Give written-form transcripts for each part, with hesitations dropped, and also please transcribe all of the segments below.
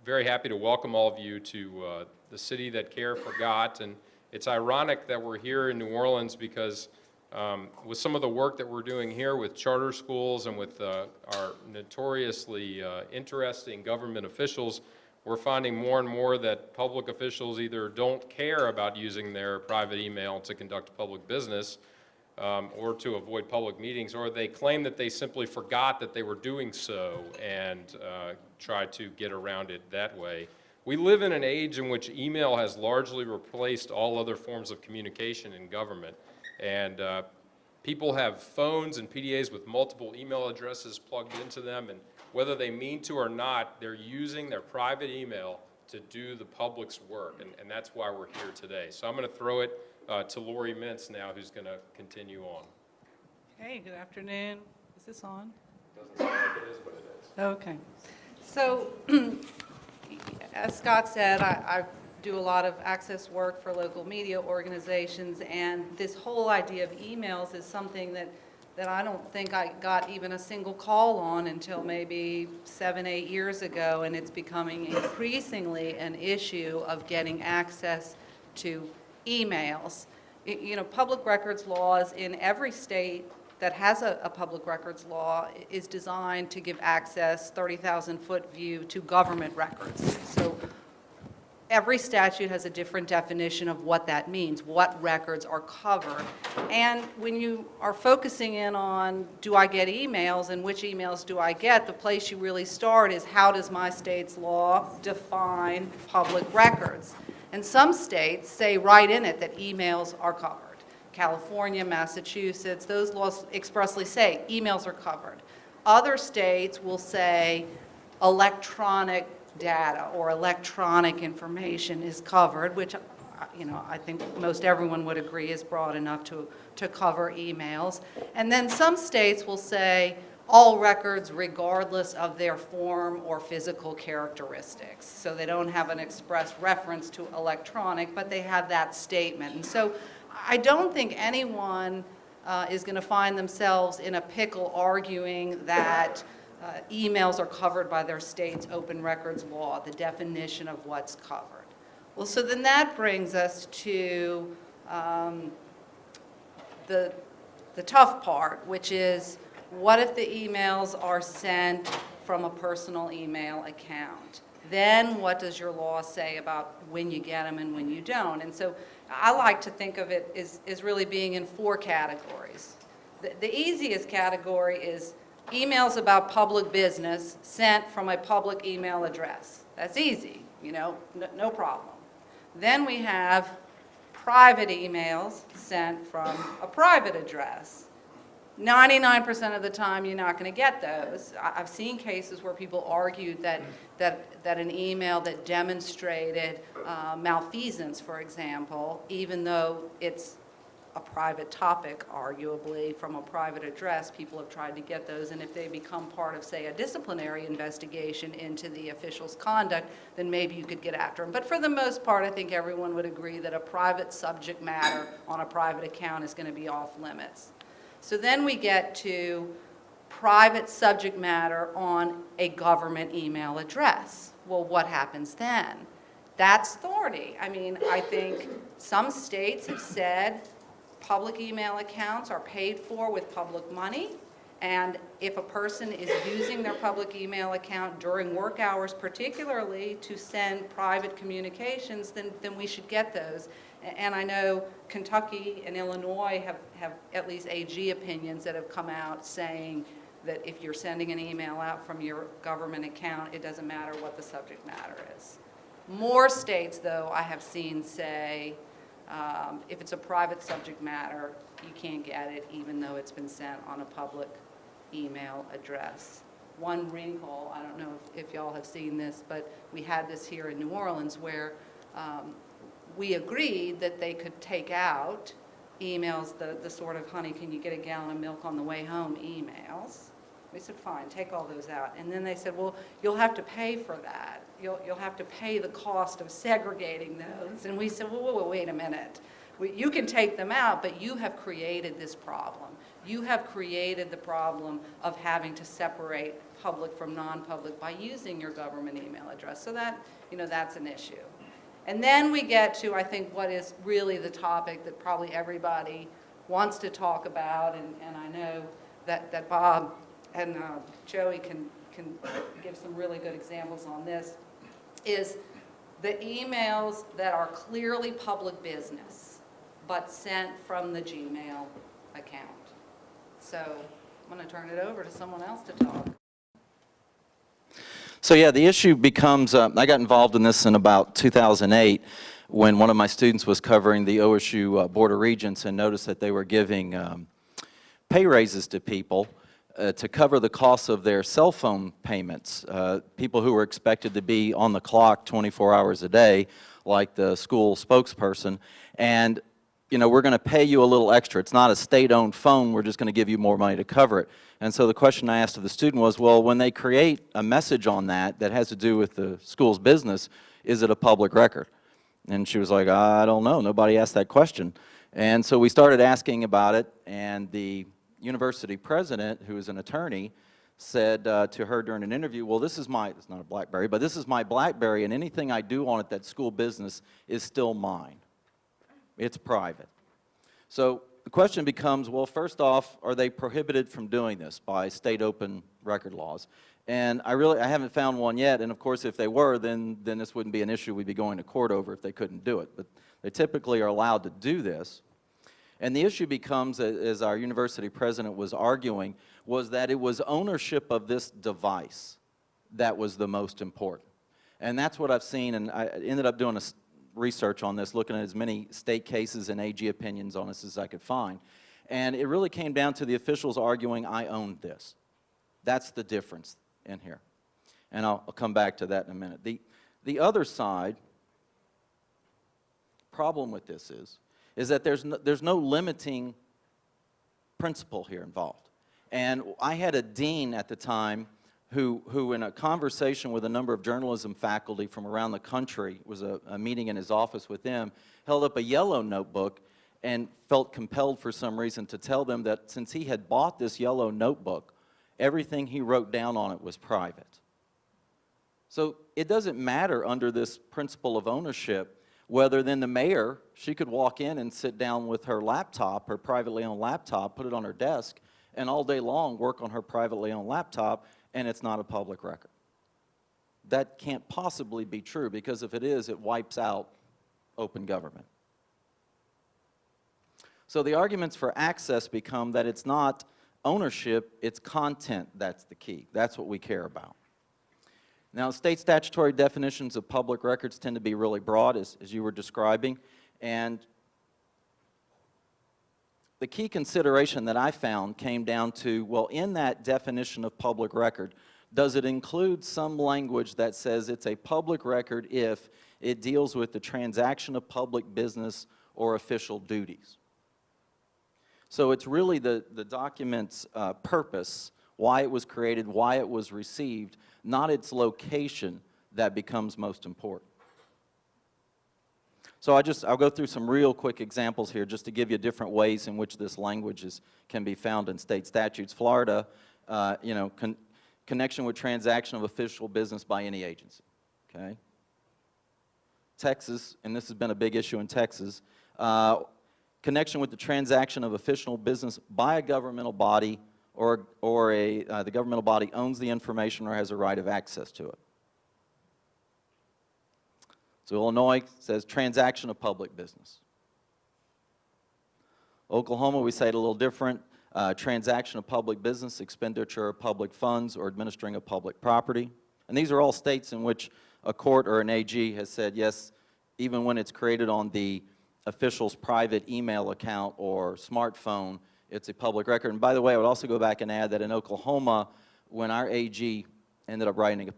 very happy to welcome all of you to the city that CARE forgot. And it's ironic that we're here in New Orleans because with some of the work that we're doing here with charter schools and with our notoriously interesting government officials, we're finding more and more that public officials either don't care about using their private email to conduct public business or to avoid public meetings, or they claim that they simply forgot that they were doing so and try to get around it that way. We live in an age in which email has largely replaced all other forms of communication in government. And people have phones and PDAs with multiple email addresses plugged into them, and whether they mean to or not, they're using their private email to do the public's work, and that's why we're here today. So I'm going to throw it to Lori Mintz now, who's going to continue on. Hey, good afternoon. Is this on? Doesn't sound like it is, but it is. Okay. So, as Scott said, I do a lot of access work for local media organizations, and this whole idea of emails is something that I don't think I got even a single call on until maybe 7-8 years ago, and it's becoming increasingly an issue of getting access to emails. You know, public records laws in every state that has a public records law is designed to give access, 30,000-foot view, to government records. So every statute has a different definition of what that means, what records are covered. And when you are focusing in on, do I get emails and which emails do I get, the place you really start is, how does my state's law define public records? And some states say right in it that emails are covered. California, Massachusetts, those laws expressly say emails are covered. Other states will say electronic data or electronic information is covered, which, you know, I think most everyone would agree is broad enough to cover emails. And then some states will say all records regardless of their form or physical characteristics. So they don't have an express reference to electronic, but they have that statement. And so I don't think anyone is going to find themselves in a pickle arguing that emails are covered by their state's open records law, the definition of what's covered. Well, so then that brings us to the tough part, which is, what if the emails are sent from a personal email account? Then what does your law say about when you get them and when you don't? And so I like to think of it as really being in 4 categories. The easiest category is emails about public business sent from a public email address. That's easy, you know, no problem. Then we have private emails sent from a private address. 99% of the time, you're not going to get those. I've seen cases where people argued that an email that demonstrated malfeasance, for example, even though it's a private topic, arguably, from a private address, people have tried to get those, and if they become part of, say, a disciplinary investigation into the official's conduct, then maybe you could get after them. But for the most part, I think everyone would agree that a private subject matter on a private account is going to be off limits. So then we get to private subject matter on a government email address. Well, what happens then? That's thorny. I mean, I think some states have said public email accounts are paid for with public money, and if a person is using their public email account during work hours particularly to send private communications, then we should get those. And I know Kentucky and Illinois have at least AG opinions that have come out saying that if you're sending an email out from your government account, it doesn't matter what the subject matter is. More states, though, I have seen say, if it's a private subject matter, you can't get it even though it's been sent on a public email address. One wrinkle, I don't know if y'all have seen this, but we had this here in New Orleans where we agreed that they could take out emails, the sort of, honey, can you get a gallon of milk on the way home emails. We said, fine, take all those out. And then they said, well, you'll have to pay for that. You'll have to pay the cost of segregating those. And we said, well, wait a minute. You can take them out, but you have created this problem. You have created the problem of having to separate public from non-public by using your government email address. So that, that's an issue. And then we get to, I think, what is really the topic that probably everybody wants to talk about, and I know that Bob and Joey can give some really good examples on this, is the emails that are clearly public business, but sent from the Gmail account. So I'm going to turn it over to someone else to talk. So yeah, the issue becomes, I got involved in this in about 2008 when one of my students was covering the OSU Board of Regents and noticed that they were giving pay raises to people to cover the costs of their cell phone payments. People who were expected to be on the clock 24 hours a day, like the school spokesperson, and we're going to pay you a little extra. It's not a state-owned phone. We're just going to give you more money to cover it. And so the question I asked of the student was, well, when they create a message on that has to do with the school's business, is it a public record? And she was like, I don't know. Nobody asked that question. And so we started asking about it, and the university president, who is an attorney, said to her during an interview, well, it's not a BlackBerry, but this is my BlackBerry, and anything I do on it that's school business is still mine. It's private. So the question becomes, well, first off, are they prohibited from doing this by state open record laws? And I haven't found one yet, and of course if they were, then this wouldn't be an issue we'd be going to court over if they couldn't do it. But they typically are allowed to do this. And the issue becomes, as our university president was arguing, was that it was ownership of this device that was the most important. And that's what I've seen, and I ended up doing research on this, looking at as many state cases and AG opinions on this as I could find. And it really came down to the officials arguing, I owned this. That's the difference in here. And I'll come back to that in a minute. The other side, problem with this is that there's no limiting principle here involved. And I had a dean at the time who in a conversation with a number of journalism faculty from around the country, it was a meeting in his office with them, held up a yellow notebook and felt compelled for some reason to tell them that since he had bought this yellow notebook, everything he wrote down on it was private. So it doesn't matter under this principle of ownership whether then the mayor, she could walk in and sit down with her laptop, her privately owned laptop, put it on her desk, and all day long work on her privately owned laptop, and it's not a public record. That can't possibly be true, because if it is, it wipes out open government. So the arguments for access become that it's not ownership, it's content that's the key. That's what we care about. Now, state statutory definitions of public records tend to be really broad, as you were describing, and the key consideration that I found came down to, well, in that definition of public record, does it include some language that says it's a public record if it deals with the transaction of public business or official duties? So it's really the document's purpose, why it was created, why it was received, not its location, that becomes most important. So I'll go through some real quick examples here just to give you different ways in which this language can be found in state statutes. Florida, connection with transaction of official business by any agency, okay? Texas, and this has been a big issue in Texas, connection with the transaction of official business by a governmental body or the governmental body owns the information or has a right of access to it. So Illinois says transaction of public business. Oklahoma, we say it a little different. Transaction of public business, expenditure of public funds, or administering of public property. And these are all states in which a court or an AG has said, yes, even when it's created on the official's private email account or smartphone, it's a public record. And by the way, I would also go back and add that in Oklahoma, when our AG ended up writing an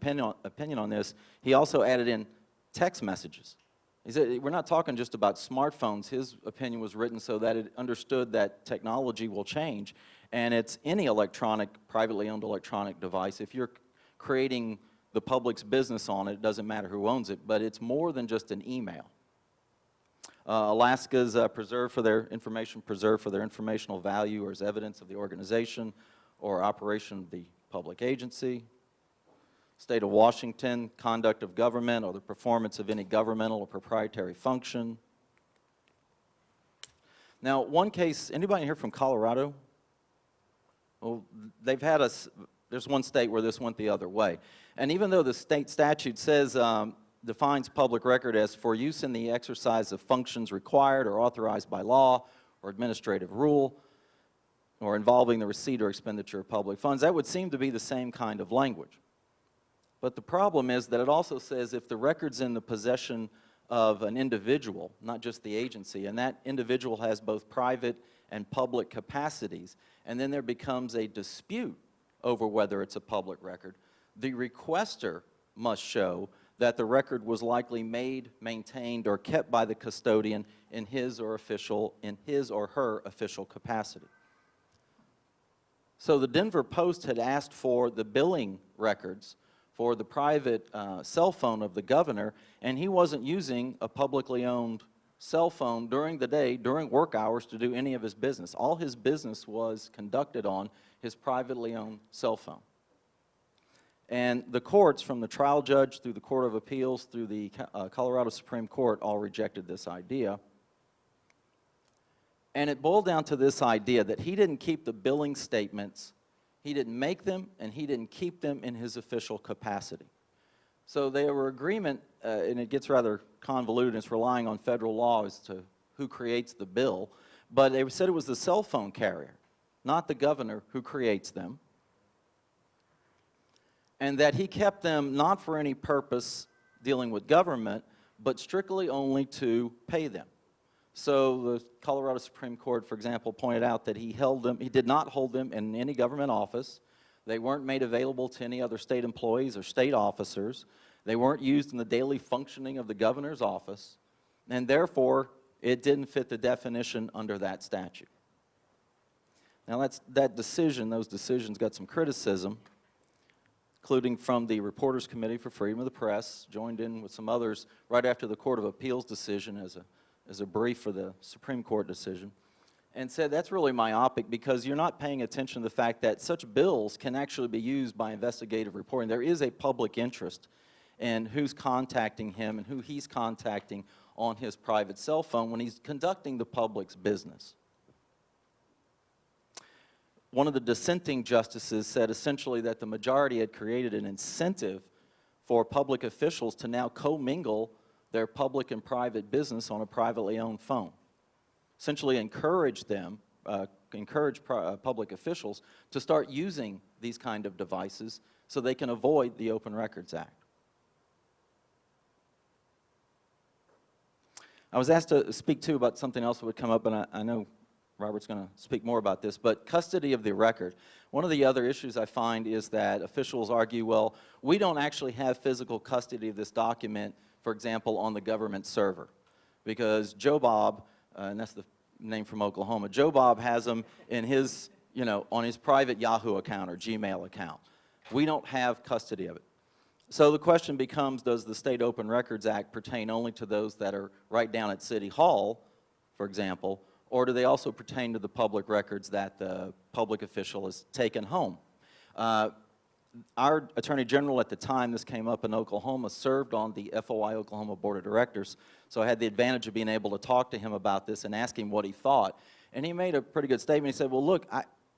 opinion on this, he also added in text messages. He said, we're not talking just about smartphones. His opinion was written so that it understood that technology will change, and it's any electronic, privately owned electronic device. If you're creating the public's business on it, it doesn't matter who owns it, but it's more than just an email. Alaska's preserved for their informational value or as evidence of the organization or operation of the public agency. State of Washington, conduct of government or the performance of any governmental or proprietary function. Now, one case, anybody here from Colorado? Well, they've had us, there's one state where this went the other way. And even though the state statute says, defines public record as for use in the exercise of functions required or authorized by law or administrative rule, or involving the receipt or expenditure of public funds, that would seem to be the same kind of language. But the problem is that it also says if the record's in the possession of an individual, not just the agency, and that individual has both private and public capacities, and then there becomes a dispute over whether it's a public record, the requester must show that the record was likely made, maintained, or kept by the custodian in his or her official capacity. So the Denver Post had asked for the billing records for the private cell phone of the governor, and he wasn't using a publicly owned cell phone during the day, during work hours, to do any of his business. All his business was conducted on his privately owned cell phone. And the courts, from the trial judge through the Court of Appeals through the Colorado Supreme Court, all rejected this idea. And it boiled down to this idea that he didn't keep the billing statements, he didn't make them, and he didn't keep them in his official capacity. So there were agreement, and it gets rather convoluted, it's relying on federal law as to who creates the bill, but they said it was the cell phone carrier, not the governor, who creates them, and that he kept them not for any purpose dealing with government, but strictly only to pay them. So the Colorado Supreme Court, for example, pointed out that he did not hold them in any government office. They weren't made available to any other state employees or state officers. They weren't used in the daily functioning of the governor's office, and therefore it didn't fit the definition under that statute. Now those decisions got some criticism, including from the Reporters Committee for Freedom of the Press, joined in with some others right after the Court of Appeals decision as a brief for the Supreme Court decision, and said that's really myopic because you're not paying attention to the fact that such bills can actually be used by investigative reporting. There is a public interest in who's contacting him and who he's contacting on his private cell phone when he's conducting the public's business. One of the dissenting justices said essentially that the majority had created an incentive for public officials to now commingle their public and private business on a privately owned phone. Essentially encourage public officials to start using these kind of devices so they can avoid the Open Records Act. I was asked to speak too about something else that would come up, and I know Robert's going to speak more about this, but custody of the record. One of the other issues I find is that officials argue, well, we don't actually have physical custody of this document, for example, on the government server, because Joe Bob, and that's the name from Oklahoma, Joe Bob has them in his, on his private Yahoo account or Gmail account. We don't have custody of it. So the question becomes, does the State Open Records Act pertain only to those that are right down at City Hall, for example, or do they also pertain to the public records that the public official has taken home? Our Attorney General at the time this came up in Oklahoma served on the FOI Oklahoma Board of Directors, so I had the advantage of being able to talk to him about this and ask him what he thought. And he made a pretty good statement. He said, well, look,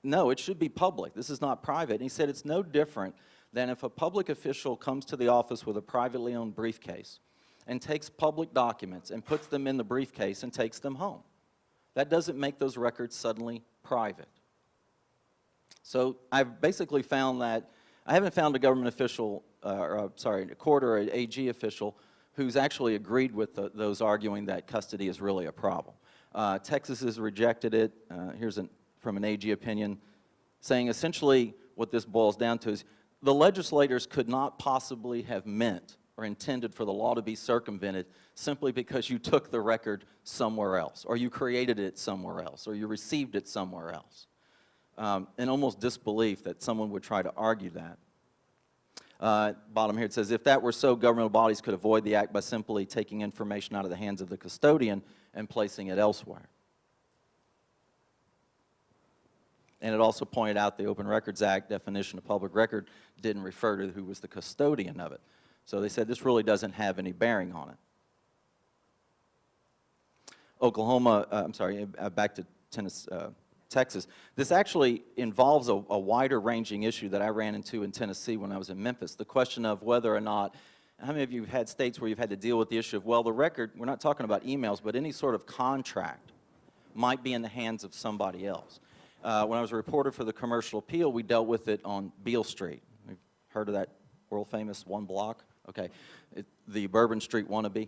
no, it should be public. This is not private. And he said it's no different than if a public official comes to the office with a privately owned briefcase and takes public documents and puts them in the briefcase and takes them home. That doesn't make those records suddenly private. So I've basically found that I haven't found a government official, a court or an AG official who's actually agreed with those arguing that custody is really a problem. Texas has rejected it. Here's from an AG opinion saying essentially what this boils down to is the legislators could not possibly have meant or intended for the law to be circumvented simply because you took the record somewhere else, or you created it somewhere else, or you received it somewhere else. In almost disbelief that someone would try to argue that. Bottom here, it says, if that were so, governmental bodies could avoid the act by simply taking information out of the hands of the custodian and placing it elsewhere. And it also pointed out the Open Records Act definition of public record didn't refer to who was the custodian of it. So they said this really doesn't have any bearing on it. Back to Texas. This actually involves a wider ranging issue that I ran into in Tennessee when I was in Memphis. The question of whether or not, how many of you have had states where you've had to deal with the issue of, well, the record, we're not talking about emails, but any sort of contract might be in the hands of somebody else. When I was a reporter for the Commercial Appeal, we dealt with it on Beale Street. You've heard of that world-famous one block? Okay, the Bourbon Street wannabe.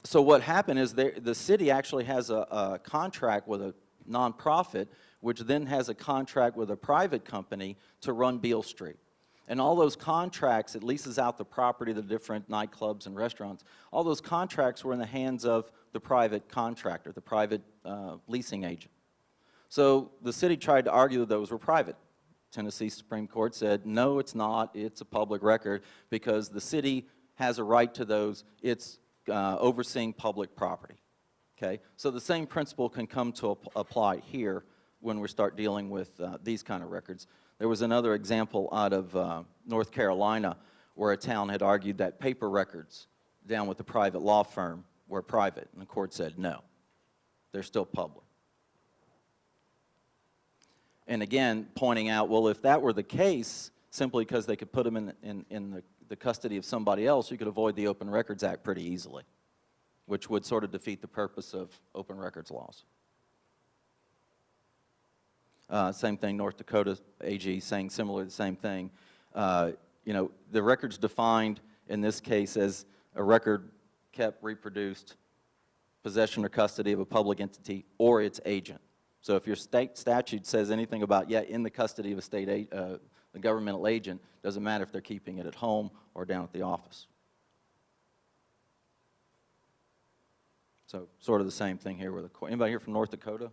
So what happened is the city actually has a contract with a nonprofit, which then has a contract with a private company to run Beale Street. And all those contracts, it leases out the property of the different nightclubs and restaurants. All those contracts were in the hands of the private contractor, the private leasing agent. So the city tried to argue that those were private. Tennessee Supreme Court said, no, it's not. It's a public record because the city has a right to those. It's overseeing public property. Okay? So the same principle can come to apply here when we start dealing with these kind of records. There was another example out of North Carolina where a town had argued that paper records down with the private law firm were private, and the court said no, they're still public. And again, pointing out, well, if that were the case, simply because they could put them in the custody of somebody else, you could avoid the Open Records Act pretty easily, which would sort of defeat the purpose of open records laws. Same thing, North Dakota AG saying similarly the same thing. You know, the record's defined in this case as a record kept, reproduced, possession or custody of a public entity or its agent. So if your state statute says anything about, in the custody of a a governmental agent, doesn't matter if they're keeping it at home or down at the office. So sort of the same thing here with the, anybody here from North Dakota?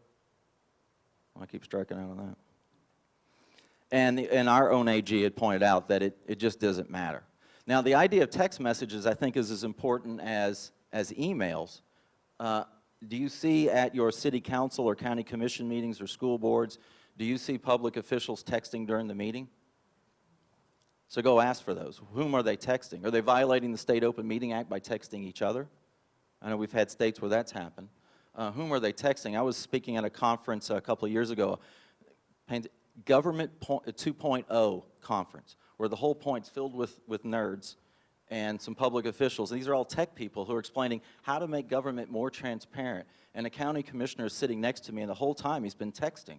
I keep striking out on that. And our own AG had pointed out that it just doesn't matter. Now the idea of text messages I think is as important as emails. Do you see at your city council or county commission meetings or school boards, do you see public officials texting during the meeting? So go ask for those. Whom are they texting? Are they violating the State Open Meeting Act by texting each other? I know we've had states where that's happened. Whom are they texting? I was speaking at a conference a couple of years ago, Government 2.0 conference, where the whole point's filled with nerds and some public officials. These are all tech people who are explaining how to make government more transparent. And a county commissioner is sitting next to me, and the whole time he's been texting.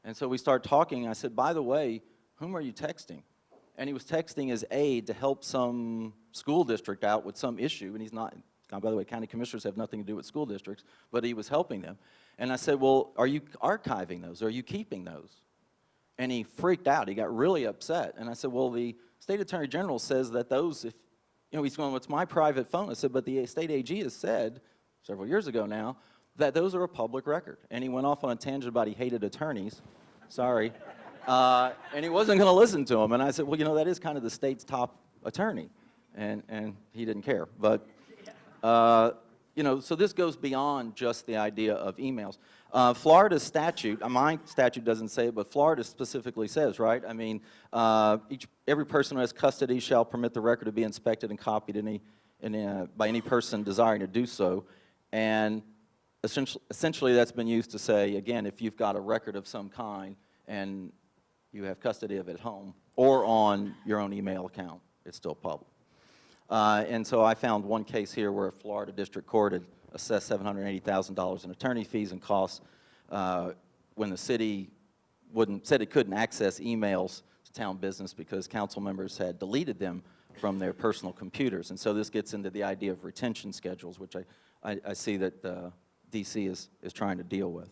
And so we start talking, and I said, by the way, whom are you texting? And he was texting his aide to help some school district out with some issue, and he's not, by the way, county commissioners have nothing to do with school districts, but he was helping them. And I said, well, are you archiving those? Are you keeping those? And he freaked out. He got really upset. And I said, well, the state attorney general says that those, if, you know, he's going, well, it's my private phone. I said, but the state AG has said, several years ago now, that those are a public record. And he went off on a tangent about he hated attorneys. Sorry. And he wasn't going to listen to him. And I said, well, you know, that is kind of the state's top attorney. And he didn't care. But, you know, so this goes beyond just the idea of emails. Florida's statute, my statute doesn't say it, but Florida specifically says, right? I mean, every person who has custody shall permit the record to be inspected and copied by any person desiring to do so. And essentially that's been used to say, again, if you've got a record of some kind and you have custody of it at home or on your own email account, it's still public. And so I found one case here where a Florida district court had assessed $780,000 in attorney fees and costs when the city said it couldn't access emails to town business because council members had deleted them from their personal computers. And so this gets into the idea of retention schedules, which I see that DC is trying to deal with.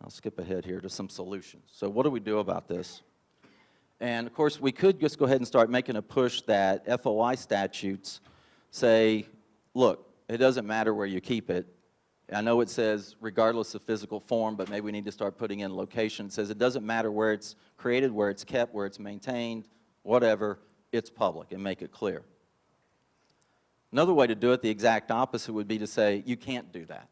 I'll skip ahead here to some solutions. So what do we do about this? And of course, we could just go ahead and start making a push that FOI statutes say, look, it doesn't matter where you keep it. I know it says regardless of physical form, but maybe we need to start putting in location. It says it doesn't matter where it's created, where it's kept, where it's maintained, whatever, it's public, and make it clear. Another way to do it, the exact opposite, would be to say you can't do that.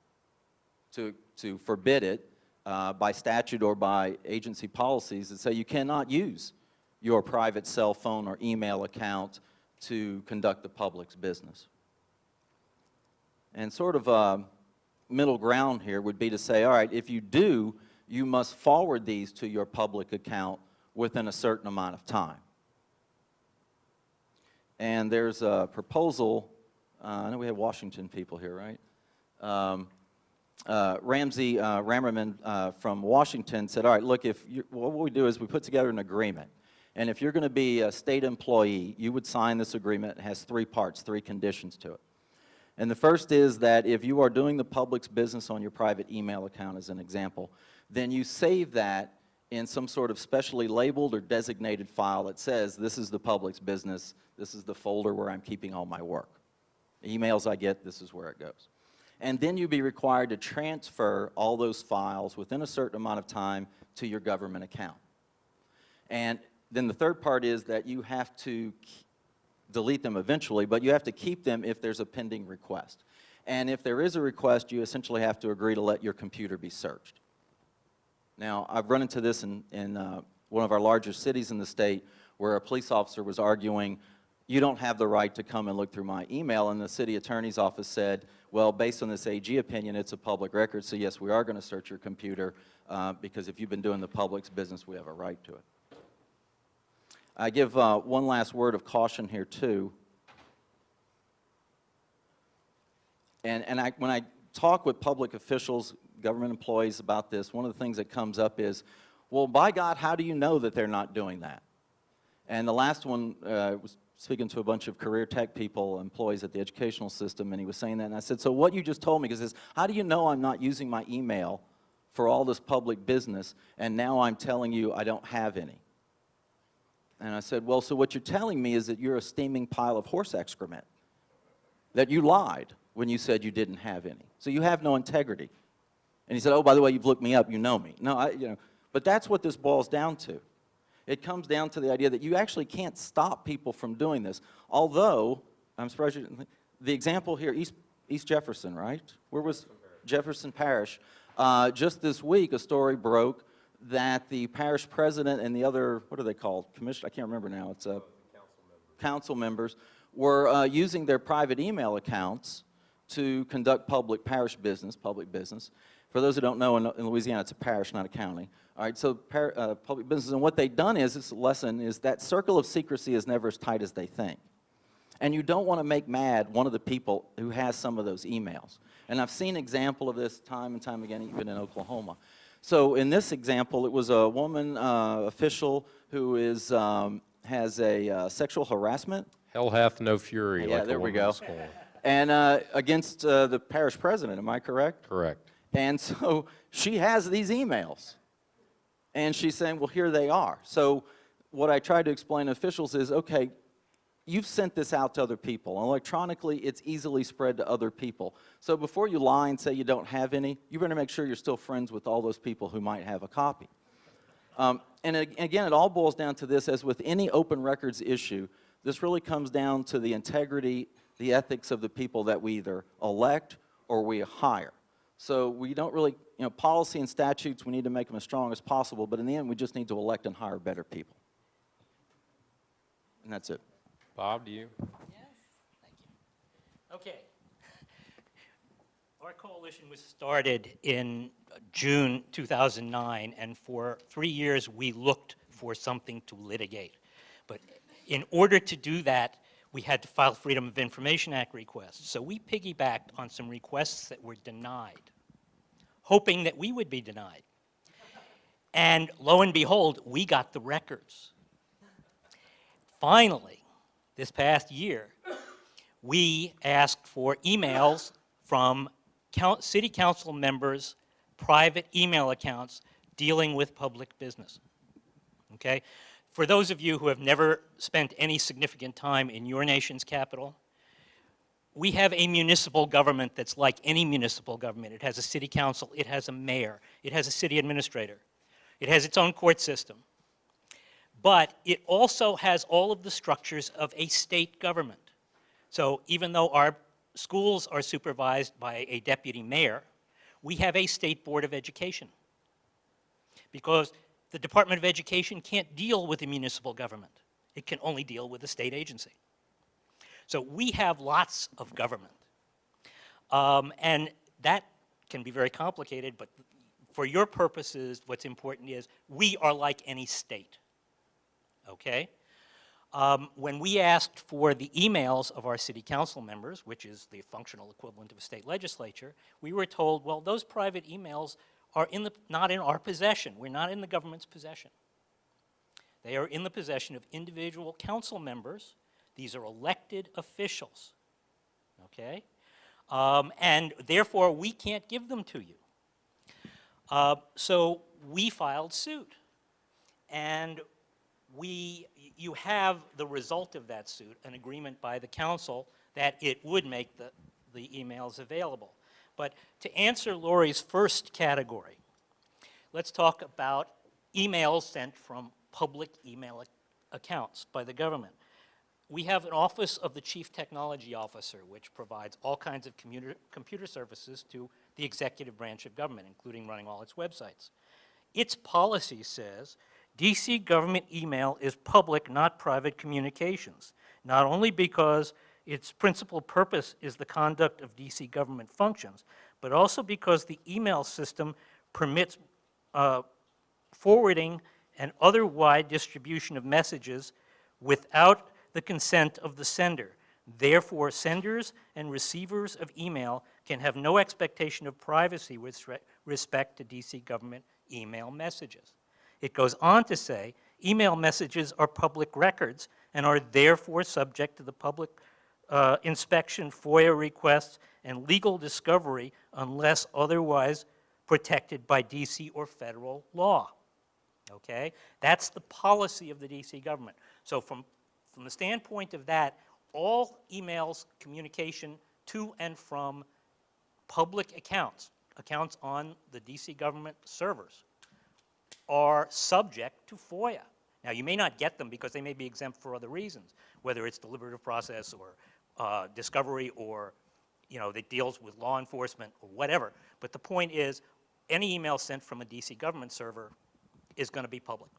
To forbid it by statute or by agency policies that say you cannot use your private cell phone or email account to conduct the public's business. And sort of middle ground here would be to say, all right, if you do, you must forward these to your public account within a certain amount of time. And there's a proposal, I know we have Washington people here, right? Ramsey Rammerman from Washington said, all right, look, what we do is we put together an agreement. And if you're going to be a state employee, you would sign this agreement. It has 3 parts, 3 conditions to it. And the first is that if you are doing the public's business on your private email account, as an example, then you save that in some sort of specially labeled or designated file that says, this is the public's business, this is the folder where I'm keeping all my work. Emails I get, this is where it goes. And then you'd be required to transfer all those files within a certain amount of time to your government account. And then the third part is that you have to delete them eventually, but you have to keep them if there's a pending request. And if there is a request, you essentially have to agree to let your computer be searched. Now, I've run into this in one of our larger cities in the state where a police officer was arguing, you don't have the right to come and look through my email, and the city attorney's office said, well, based on this AG opinion, it's a public record, so yes, we are going to search your computer because if you've been doing the public's business, we have a right to it. I give one last word of caution here, too. And when I talk with public officials, government employees about this, one of the things that comes up is, well, by God, how do you know that they're not doing that? And the last one was speaking to a bunch of career tech people, employees at the educational system, and he was saying that, and I said, so what you just told me, because it's, how do you know I'm not using my email for all this public business, and now I'm telling you I don't have any? And I said, well, so what you're telling me is that you're a steaming pile of horse excrement, that you lied when you said you didn't have any. So you have no integrity. And he said, oh, by the way, you've looked me up, you know me. No, but that's what this boils down to. It comes down to the idea that you actually can't stop people from doing this. Although, I'm surprised you didn't, the example here, East Jefferson, right? Where was Jefferson Parish? Just this week, a story broke that the parish president and the other, what are they called? Commission, I can't remember now. It's council members were using their private email accounts to conduct parish business, public business. For those who don't know, in Louisiana, it's a parish, not a county. All right, so public business, and what they've done is, this lesson is that circle of secrecy is never as tight as they think. And you don't want to make mad one of the people who has some of those emails. And I've seen an example of this time and time again, even in Oklahoma. So in this example, it was a woman official who is, has a sexual harassment. Hell hath no fury. Yeah, like there a we woman go. in scorn. And against the parish president, am I correct? Correct. And so she has these emails. And she's saying, well, here they are. So what I tried to explain to officials is, okay, you've sent this out to other people. Electronically, it's easily spread to other people. So before you lie and say you don't have any, you better make sure you're still friends with all those people who might have a copy. And again, it all boils down to this, as with any open records issue, this really comes down to the integrity, the ethics of the people that we either elect or we hire. So we don't really, policy and statutes, we need to make them as strong as possible, but in the end, we just need to elect and hire better people. And that's it. Bob, do you? Yes, thank you. Okay. Our coalition was started in June 2009, and for 3 years we looked for something to litigate. But in order to do that, we had to file Freedom of Information Act requests. So we piggybacked on some requests that were denied, hoping that we would be denied. And lo and behold, we got the records. Finally, this past year, we asked for emails from city council members' private email accounts dealing with public business. Okay? For those of you who have never spent any significant time in your nation's capital, we have a municipal government that's like any municipal government. It has a city council, it has a mayor, it has a city administrator, it has its own court system. But it also has all of the structures of a state government. So even though our schools are supervised by a deputy mayor, we have a state board of education. Because the Department of Education can't deal with the municipal government. It can only deal with a state agency. So we have lots of government. And that can be very complicated, but for your purposes, what's important is we are like any state, okay? When we asked for the emails of our city council members, which is the functional equivalent of a state legislature, we were told, well, those private emails are not in our possession. We're not in the government's possession. They are in the possession of individual council members. These are elected officials, okay? And therefore, we can't give them to you. So we filed suit. And you have the result of that suit, an agreement by the council that it would make the emails available. But to answer Lori's first category, let's talk about emails sent from public email accounts by the government. We have an Office of the Chief Technology Officer, which provides all kinds of computer services to the executive branch of government, including running all its websites. Its policy says, DC government email is public, not private communications, not only because its principal purpose is the conduct of DC government functions, but also because the email system permits forwarding and other wide distribution of messages without the consent of the sender. Therefore, senders and receivers of email can have no expectation of privacy with respect to DC government email messages. It goes on to say, email messages are public records and are therefore subject to the public inspection, FOIA requests, and legal discovery unless otherwise protected by DC or federal law. Okay? That's the policy of the DC government. So from the standpoint of that, all emails, communication to and from public accounts on the DC government servers, are subject to FOIA. Now, you may not get them because they may be exempt for other reasons, whether it's deliberative process or discovery or, that deals with law enforcement or whatever. But the point is, any email sent from a DC government server is going to be public.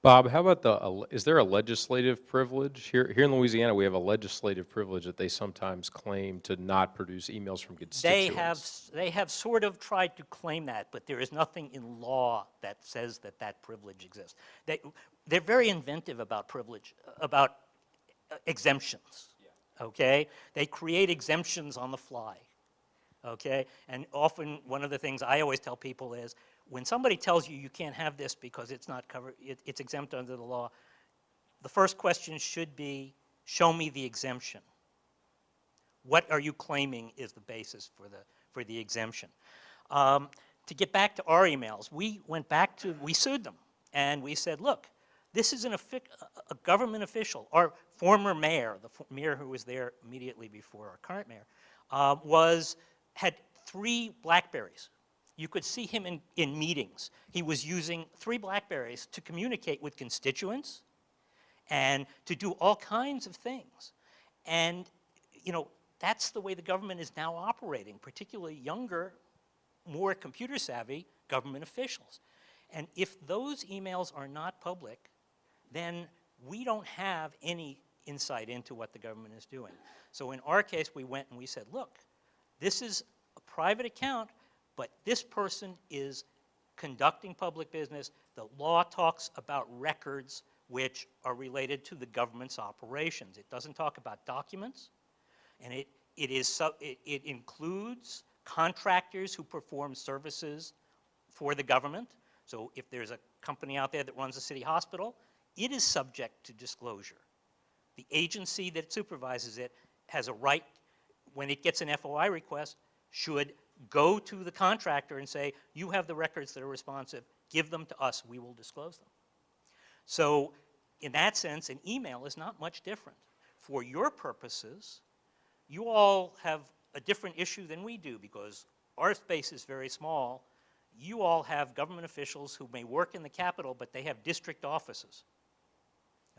Bob, how about is there a legislative privilege? Here in Louisiana, we have a legislative privilege that they sometimes claim to not produce emails from constituents. They have sort of tried to claim that, but there is nothing in law that says that privilege exists. They're very inventive about privilege, about exemptions, okay? They create exemptions on the fly, okay? And often one of the things I always tell people is, when somebody tells you you can't have this because it's not covered, it's exempt under the law, the first question should be, show me the exemption. What are you claiming is the basis for the exemption? To get back to our emails, we sued them, and we said, look, this is a government official. Our former mayor, the mayor who was there immediately before our current mayor, had 3 BlackBerries. You could see him in meetings. He was using 3 BlackBerries to communicate with constituents and to do all kinds of things. And, that's the way the government is now operating, particularly younger, more computer savvy government officials. And if those emails are not public, then we don't have any insight into what the government is doing. So in our case, we went and we said, look, this is a private account, but this person is conducting public business. The law talks about records which are related to the government's operations. It doesn't talk about documents, and it includes contractors who perform services for the government. So if there's a company out there that runs a city hospital, it is subject to disclosure. The agency that supervises it has a right, when it gets an FOI request, should go to the contractor and say, you have the records that are responsive, give them to us, we will disclose them. So in that sense, an email is not much different. For your purposes, You all have a different issue than we do because our space is very small. You all have government officials who may work in the Capitol, but they have district offices,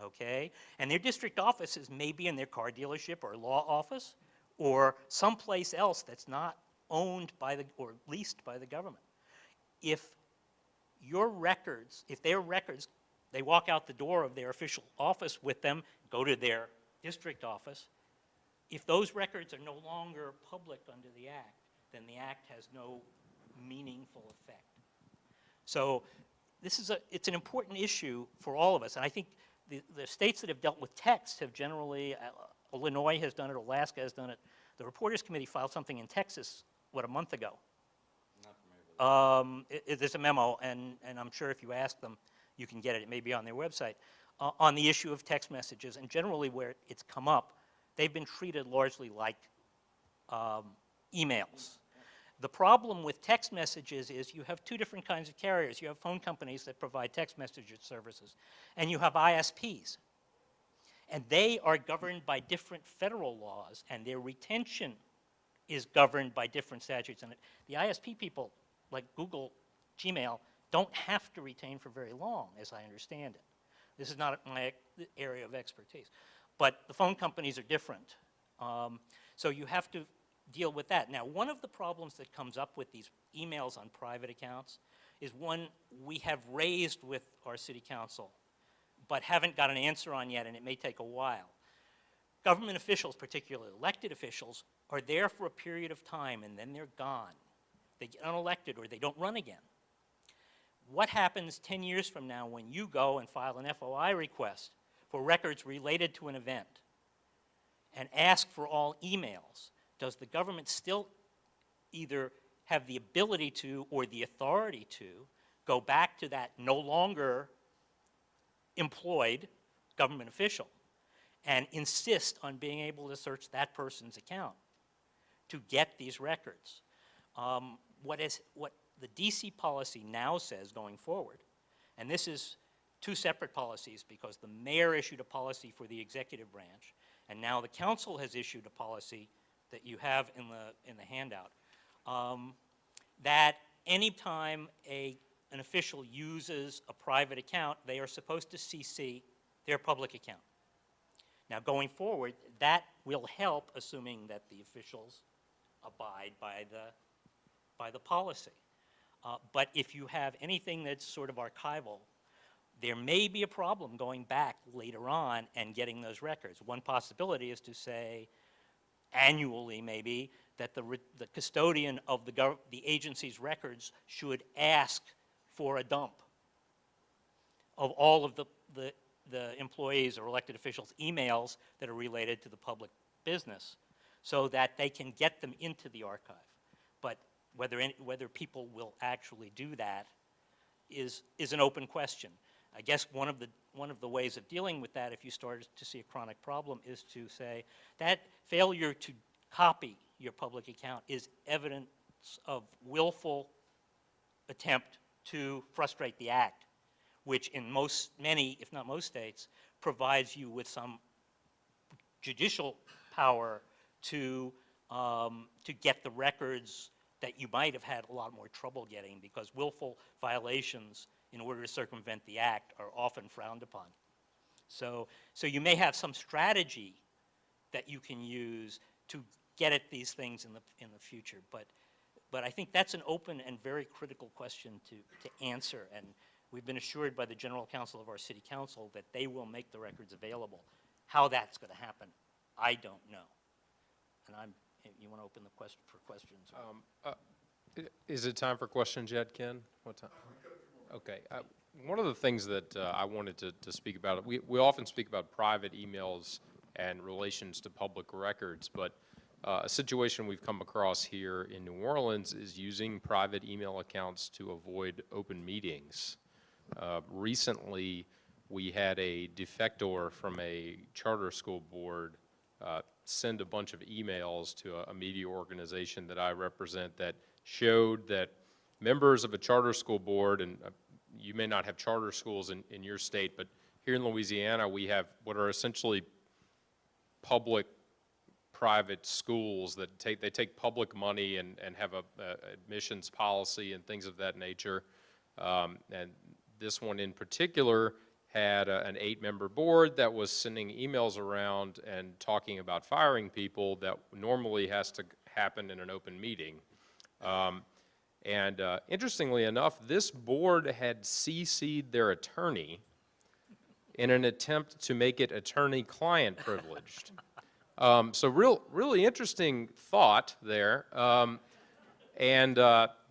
okay? And their district offices may be in their car dealership or law office or someplace else that's not owned by the, or leased by the government. If your records, if their records, they walk out the door of their official office with them, go to their district office, if those records are no longer public under the Act, then the Act has no meaningful effect. So this is it's an important issue for all of us. And I think the states that have dealt with text have generally, Illinois has done it, Alaska has done it. The Reporters Committee filed something in Texas, what, a month ago? There's a memo, and I'm sure if you ask them, you can get it. It may be on their website, on the issue of text messages. And generally where it's come up, they've been treated largely like emails. The problem with text messages is you have two different kinds of carriers. You have phone companies that provide text message services, and you have ISPs. And they are governed by different federal laws, and their retention is governed by different statutes. And the ISP people, like Google, Gmail, don't have to retain for very long, as I understand it. This is not my area of expertise. But the phone companies are different. So you have to deal with that. Now, one of the problems that comes up with these emails on private accounts is one we have raised with our city council, but haven't got an answer on yet, and it may take a while. Government officials, particularly elected officials, are there for a period of time, and then they're gone. They get unelected or they don't run again. What happens 10 years from now when you go and file an FOI request for records related to an event and ask for all emails? Does the government still either have the ability to or the authority to go back to that no longer employed government official and insist on being able to search that person's account to get these records? What the DC policy now says going forward, and this is two separate policies because the mayor issued a policy for the executive branch, and now the council has issued a policy that you have in the handout, that anytime an official uses a private account, they are supposed to CC their public account. Now, going forward, that will help, assuming that the officials abide by the policy. But if you have anything that's sort of archival, there may be a problem going back later on and getting those records. One possibility is to say, annually maybe, that the custodian of the agency's records should ask for a dump of all of the employees or elected officials' emails that are related to the public business so that they can get them into the archive. But whether people will actually do that is an open question. I guess one of the ways of dealing with that, if you started to see a chronic problem, is to say that failure to copy your public account is evidence of willful attempt to frustrate the act, which in many, if not most states, provides you with some judicial power to get the records that you might have had a lot more trouble getting, because willful violations in order to circumvent the act are often frowned upon. So you may have some strategy that you can use to get at these things in the future, but I think that's an open and very critical question to answer, and we've been assured by the General Counsel of our City Council that they will make the records available. How that's going to happen, I don't know. And you want to open the question for questions? Is it time for questions yet, Ken? What time? Okay. One of the things that I wanted to speak about, we often speak about private emails and relations to public records, but a situation we've come across here in New Orleans is using private email accounts to avoid open meetings. Recently, we had a defector from a charter school board send a bunch of emails to a media organization that I represent that showed that members of a charter school board, and you may not have charter schools in your state, but here in Louisiana we have what are essentially public private schools that take public money and have a admissions policy and things of that nature. And this one in particular had an 8-member board that was sending emails around and talking about firing people that normally has to happen in an open meeting. Interestingly enough, this board had CC'd their attorney in an attempt to make it attorney-client privileged. So really interesting thought there. The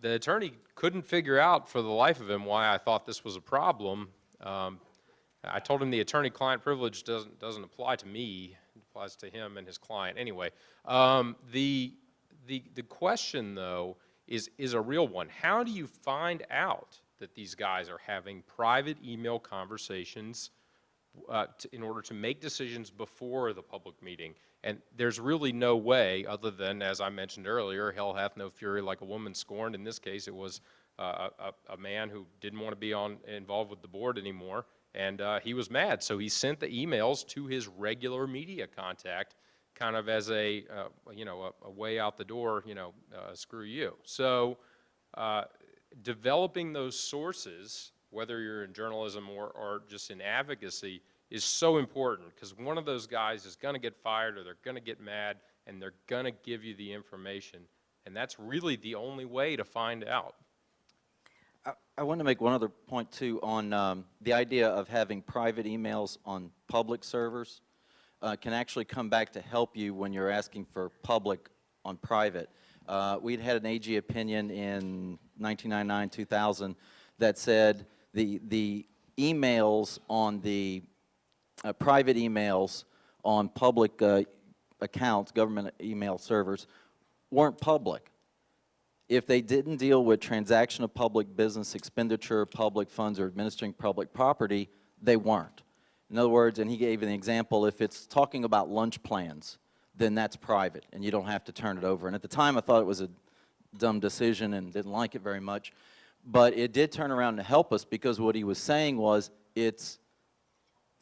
attorney couldn't figure out for the life of him why I thought this was a problem. I told him the attorney-client privilege doesn't apply to me. It applies to him and his client. Anyway, the question, though, is a real one. How do you find out that these guys are having private email conversations in order to make decisions before the public meeting? And there's really no way other than, as I mentioned earlier, hell hath no fury like a woman scorned. In this case, it was a man who didn't want to be involved with the board anymore, and he was mad. So he sent the emails to his regular media contact, kind of as a way out the door, screw you. So developing those sources, whether you're in journalism or just in advocacy, is so important, because one of those guys is going to get fired or they're going to get mad and they're going to give you the information. And that's really the only way to find out. I want to make one other point, too, on the idea of having private emails on public servers can actually come back to help you when you're asking for public on private. We'd had an AG opinion in 1999, 2000 that said the emails on the private emails on public accounts, government email servers, weren't public. If they didn't deal with transaction of public business, expenditure, public funds, or administering public property, they weren't. In other words, and he gave an example, if it's talking about lunch plans, then that's private, and you don't have to turn it over. And at the time, I thought it was a dumb decision and didn't like it very much. But it did turn around to help us, because what he was saying was it's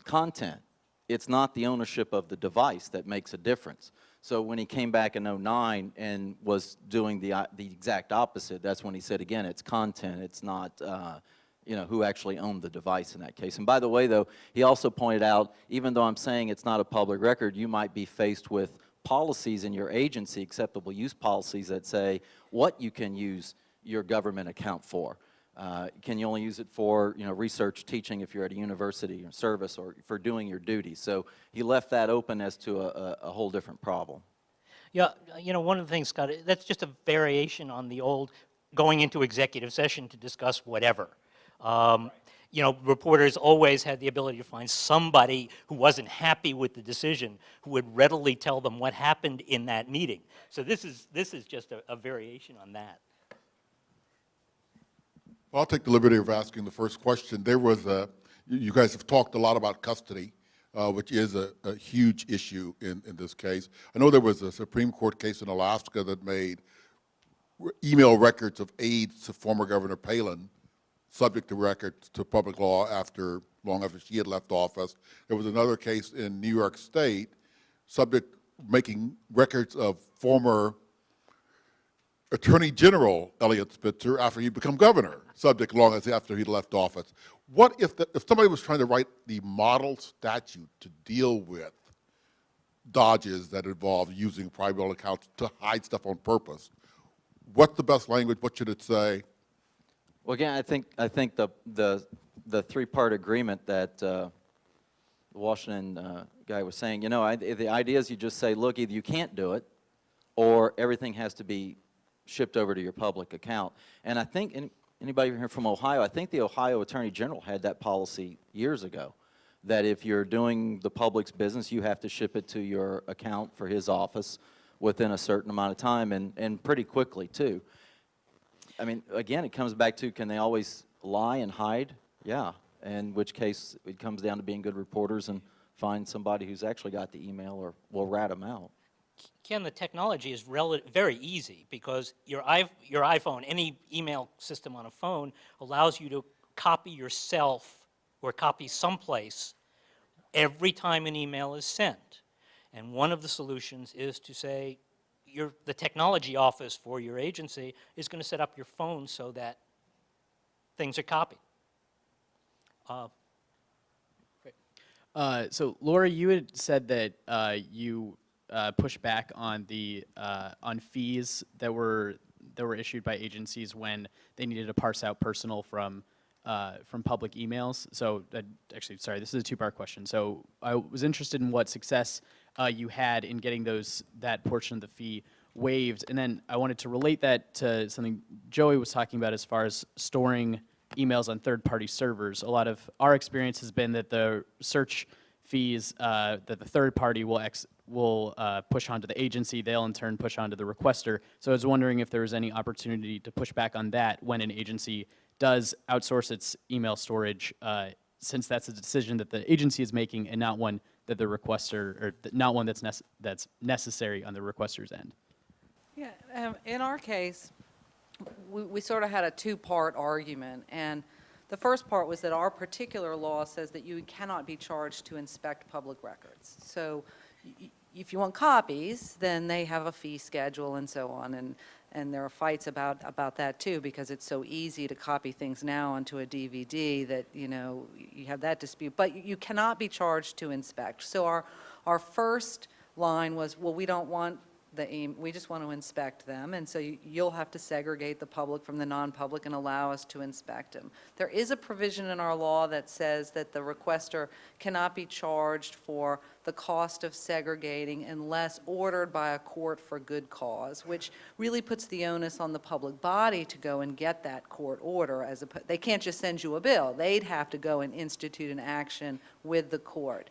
content. It's not the ownership of the device that makes a difference. So when he came back in 2009 and was doing the exact opposite, that's when he said, again, it's content. It's not who actually owned the device in that case. And by the way, though, he also pointed out, even though I'm saying it's not a public record, you might be faced with policies in your agency, acceptable use policies, that say what you can use your government account for. Can you only use it for research, teaching if you're at a university or service, or for doing your duties? So he left that open as to a whole different problem. Yeah, one of the things, Scott, that's just a variation on the old going into executive session to discuss whatever. Reporters always had the ability to find somebody who wasn't happy with the decision who would readily tell them what happened in that meeting. So this is just a variation on that. Well, I'll take the liberty of asking the first question. There was you guys have talked a lot about custody, which is a huge issue in this case. I know there was a Supreme Court case in Alaska that made email records of aides to former Governor Palin subject to records to public law long after she had left office. There was another case in New York State making records of former Attorney General Eliot Spitzer after he'd become governor, subject long as after he'd left office. What if somebody was trying to write the model statute to deal with dodges that involve using private accounts to hide stuff on purpose? What's the best language? What should it say? Well, again, I think the three-part agreement that the Washington guy was saying, the idea is you just say, look, either you can't do it, or everything has to be shipped over to your public account. And I think, anybody here from Ohio, I think the Ohio Attorney General had that policy years ago, that if you're doing the public's business, you have to ship it to your account for his office within a certain amount of time, and pretty quickly, too. I mean, again, it comes back to, can they always lie and hide? Yeah, in which case it comes down to being good reporters and find somebody who's actually got the email, or we'll rat them out. Ken, the technology is very easy, because your iPhone, any email system on a phone, allows you to copy yourself or copy someplace every time an email is sent. And one of the solutions is to say, the technology office for your agency is going to set up your phone so that things are copied. So Laura, you had said that you pushed back on the on fees that were issued by agencies when they needed to parse out personal from public emails. So actually, sorry, this is a two-part question. So I was interested in what success you had in getting that portion of the fee waived, and then I wanted to relate that to something Joey was talking about as far as storing emails on third-party servers. A lot of our experience has been that the search fees that the third party will push onto the agency, they'll in turn push onto the requester. So I was wondering if there was any opportunity to push back on that when an agency does outsource its email storage, since that's a decision that the agency is making and not one that the requester, or not one that's necessary on the requester's end. Yeah, in our case, we sort of had a two-part argument, and the first part was that our particular law says that you cannot be charged to inspect public records. So if you want copies, then they have a fee schedule and so on, and there are fights about that too, because it's so easy to copy things now onto a DVD that, you know, you have that dispute, but you cannot be charged to inspect. So our first line was, well, we don't want we just want to inspect them, and so you'll have to segregate the public from the non-public and allow us to inspect them. There is a provision in our law that says that the requester cannot be charged for the cost of segregating unless ordered by a court for good cause, which really puts the onus on the public body to go and get that court order. They can't just send you a bill. They'd have to go and institute an action with the court.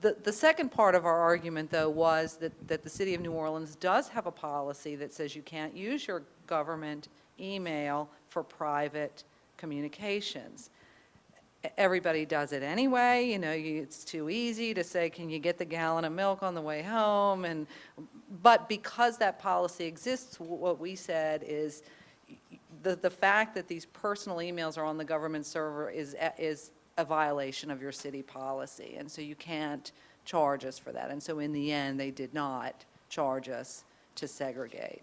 The second part of our argument, though, was that the City of New Orleans does have a policy that says you can't use your government email for private communications. Everybody does it anyway. You know, it's too easy to say, can you get the gallon of milk on the way home? But because that policy exists, what we said is the fact that these personal emails are on the government server is a violation of your city policy, and so you can't charge us for that. And so in the end, they did not charge us to segregate.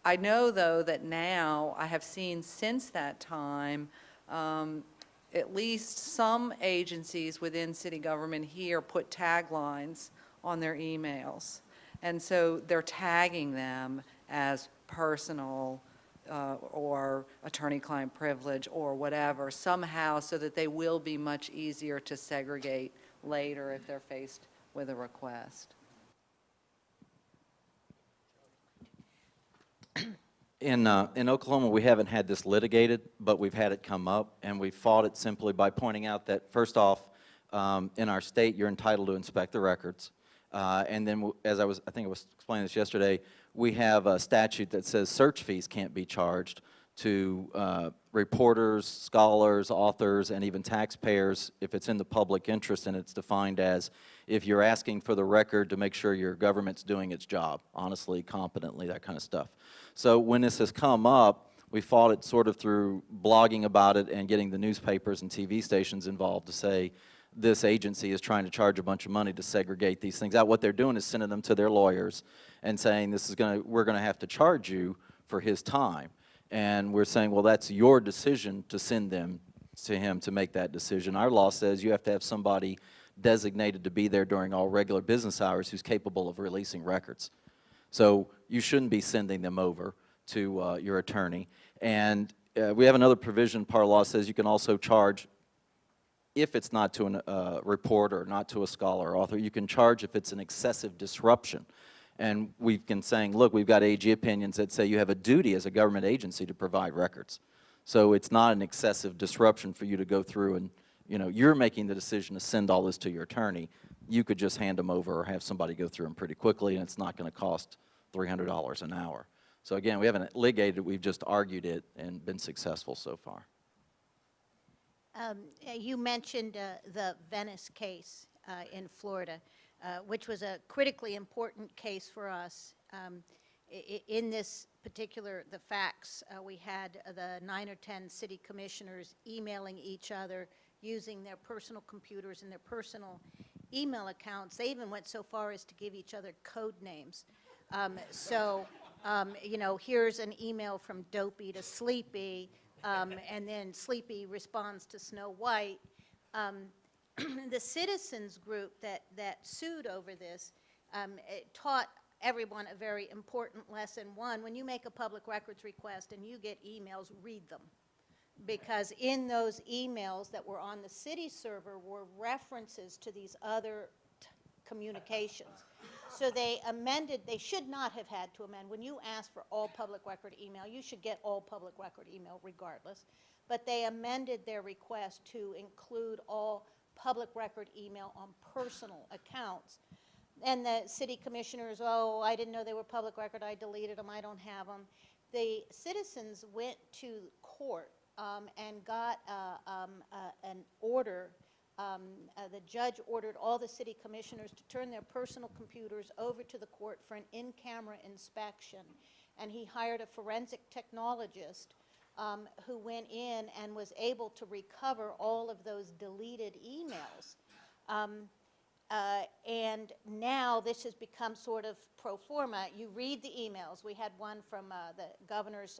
I know, though, that now I have seen since that time at least some agencies within city government here put taglines on their emails, and so they're tagging them as personal or attorney-client privilege or whatever, somehow, so that they will be much easier to segregate later if they're faced with a request. In Oklahoma, we haven't had this litigated, but we've had it come up, and we fought it simply by pointing out that, first off, in our state, you're entitled to inspect the records. And then, as I think I was explaining this yesterday, we have a statute that says search fees can't be charged to reporters, scholars, authors, and even taxpayers if it's in the public interest, and it's defined as if you're asking for the record to make sure your government's doing its job, honestly, competently, that kind of stuff. So when this has come up, we fought it sort of through blogging about it and getting the newspapers and TV stations involved to say, this agency is trying to charge a bunch of money to segregate these things out. What they're doing is sending them to their lawyers and saying, we're going to have to charge you for his time. And we're saying, well, that's your decision to send them to him to make that decision. Our law says you have to have somebody designated to be there during all regular business hours who's capable of releasing records. So you shouldn't be sending them over to your attorney. And we have another provision, part of law says you can also charge, if it's not to a reporter, not to a scholar or author, you can charge if it's an excessive disruption. And we've been saying, look, we've got AG opinions that say you have a duty as a government agency to provide records. So it's not an excessive disruption for you to go through and, you know, you're making the decision to send all this to your attorney. You could just hand them over or have somebody go through them pretty quickly, and it's not going to cost $300 an hour. So again, we haven't litigated it, we've just argued it and been successful so far. You mentioned the Venice case in Florida, which was a critically important case for us. In this particular, the facts, we had the 9 or 10 city commissioners emailing each other using their personal computers and their personal email accounts. They even went so far as to give each other code names. You know, here's an email from Dopey to Sleepy, and then Sleepy responds to Snow White. The citizens group that sued over this it taught everyone a very important lesson. One, when you make a public records request and you get emails, read them. Because in those emails that were on the city server were references to these other communications. So they amended, they should not have had to amend. When you ask for all public record email, you should get all public record email regardless. But they amended their request to include all public record email on personal accounts. And the city commissioners, oh, I didn't know they were public record, I deleted them, I don't have them. The citizens went to court and got an order. The judge ordered all the city commissioners to turn their personal computers over to the court for an in-camera inspection. And he hired a forensic technologist who went in and was able to recover all of those deleted emails. And now this has become sort of pro forma. You read the emails. We had one from the governor's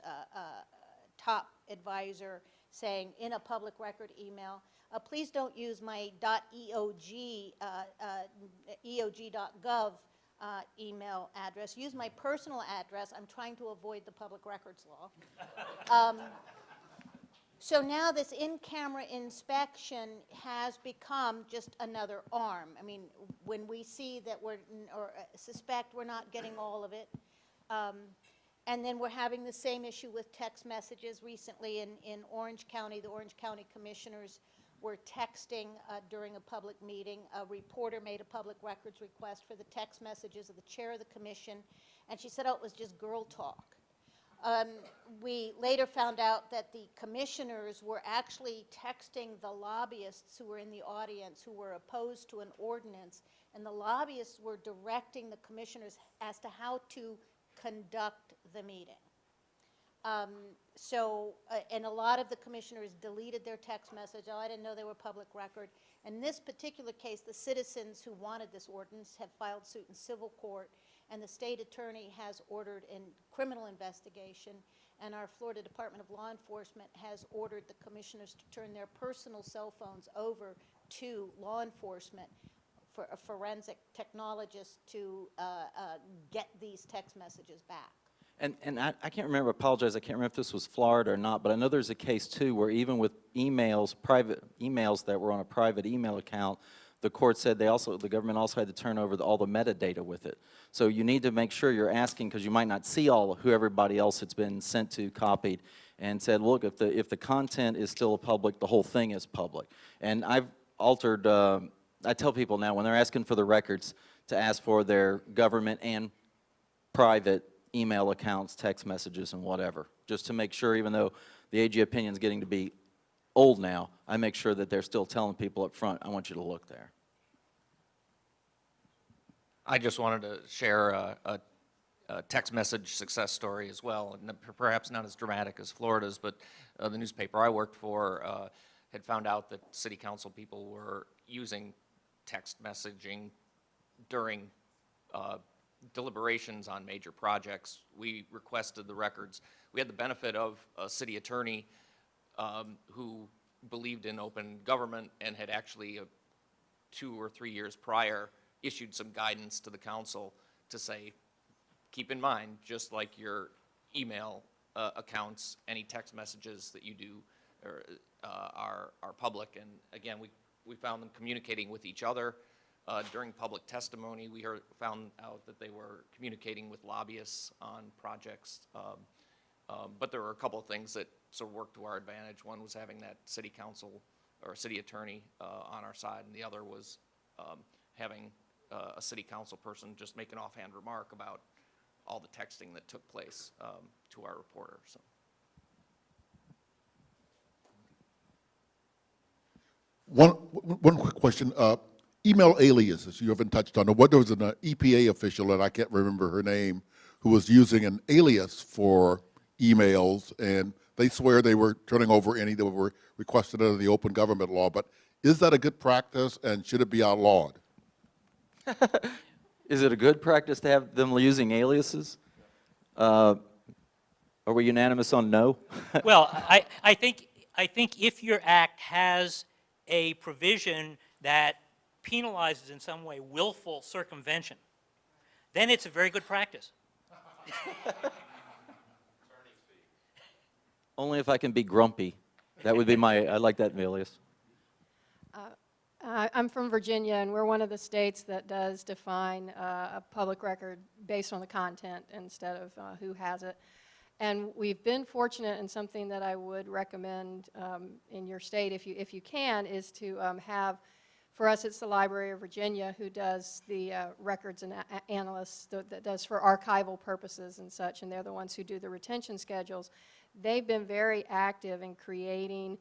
top advisor saying in a public record email, please don't use my .eog, eog.gov email address. Use my personal address. I'm trying to avoid the public records law. So now this in-camera inspection has become just another arm. I mean, when we see that or suspect we're not getting all of it, and then we're having the same issue with text messages. Recently in Orange County, the Orange County commissioners were texting during a public meeting. A reporter made a public records request for the text messages of the chair of the commission, and she said, oh, it was just girl talk. We later found out that the commissioners were actually texting the lobbyists who were in the audience who were opposed to an ordinance, and the lobbyists were directing the commissioners as to how to conduct the meeting. And a lot of the commissioners deleted their text message. Oh, I didn't know they were public record. In this particular case, the citizens who wanted this ordinance have filed suit in civil court, and the state attorney has ordered a criminal investigation, and our Florida Department of Law Enforcement has ordered the commissioners to turn their personal cell phones over to law enforcement for a forensic technologist to get these text messages back. And I can't remember, apologize, I can't remember if this was Florida or not, but I know there's a case too where even with emails, private emails that were on a private email account, the court said the government also had to turn over all the metadata with it. So you need to make sure you're asking, because you might not see who everybody else it's been sent to, copied, and said, look, if the content is still public, the whole thing is public. And I've altered, I tell people now when they're asking for the records to ask for their government and private email accounts, text messages, and whatever, just to make sure, even though the AG opinion is getting to be old now, I make sure that they're still telling people up front, I want you to look there. I just wanted to share a text message success story as well, and perhaps not as dramatic as Florida's, but the newspaper I worked for had found out that city council people were using text messaging during deliberations on major projects. We requested the records. We had the benefit of a city attorney who believed in open government and had actually 2 or 3 years prior issued some guidance to the council to say, keep in mind, just like your email accounts, any text messages that you do are public. And again, we found them communicating with each other. During public testimony, we found out that they were communicating with lobbyists on projects. But there were a couple of things that sort of worked to our advantage. One was having that city council or city attorney on our side, and the other was having a city council person just make an offhand remark about all the texting that took place to our reporter. So. One quick question. Email aliases, you haven't touched on. There was an EPA official, and I can't remember her name, who was using an alias for emails, and they swear they were turning over any that were requested under the open government law. But is that a good practice, and should it be outlawed? Is it a good practice to have them using aliases? Are we unanimous on no? Well, I think if your act has a provision that penalizes in some way willful circumvention, then it's a very good practice. Only if I can be grumpy. That would be I like that alias. I'm from Virginia, and we're one of the states that does define a public record based on the content instead of who has it. And we've been fortunate, and something that I would recommend in your state, if you can, is to have, for us it's the Library of Virginia who does the records and analysts that does for archival purposes and such, and they're the ones who do the retention schedules. They've been very active in creating